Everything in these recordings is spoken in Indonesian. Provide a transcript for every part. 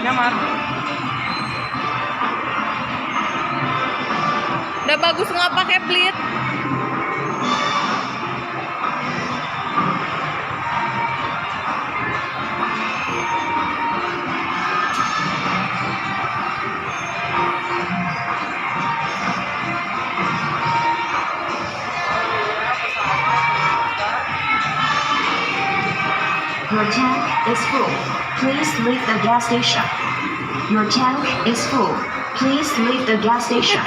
Nyamar. Udah bagus nggak pakai pelit. Your tank is full. Please leave the gas station. Your tank is full. Please leave the gas station.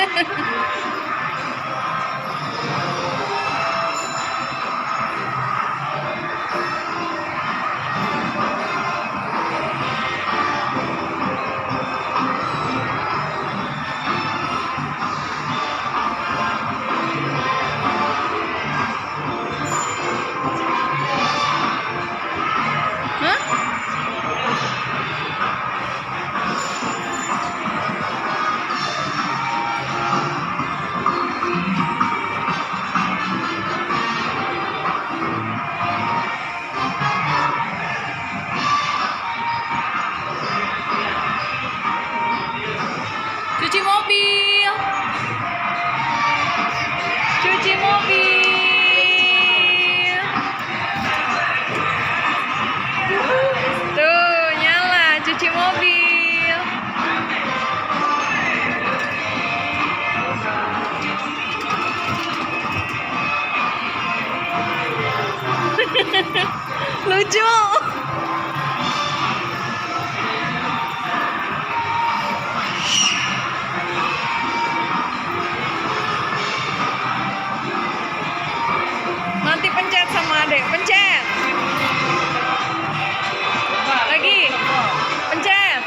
Cuci mobil. Cuci mobil. Tuh, nyala cuci mobil. Lucu. Nanti pencet sama adek, pencet. Lagi. Pencet.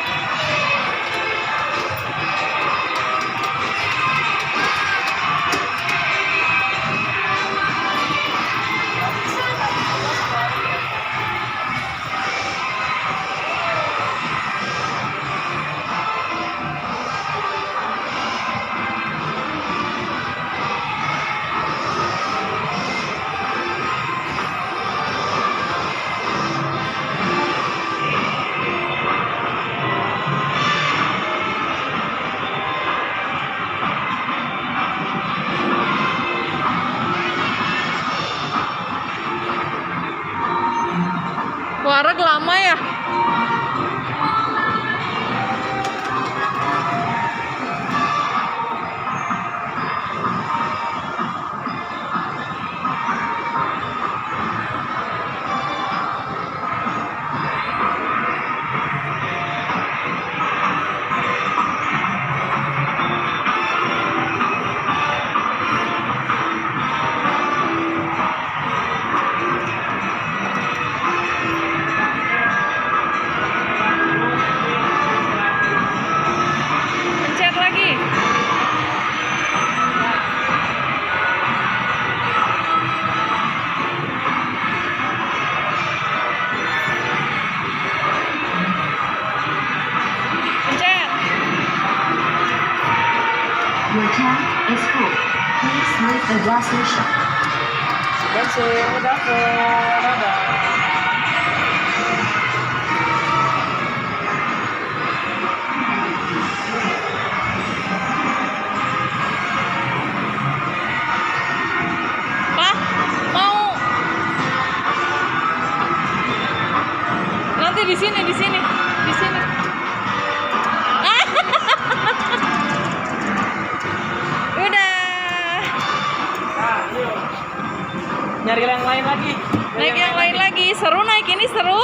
Wareg lama ya? Pencet lagi. Pencet. Your tank is full. Please leave the gas station. Bensin udah full. Dadah. Pak, mau. Nanti di sini, di sini, di sini. Udah. Nah, yuk. Nyari yang lain lagi. Naik yang lain lagi. Seru naik ini seru.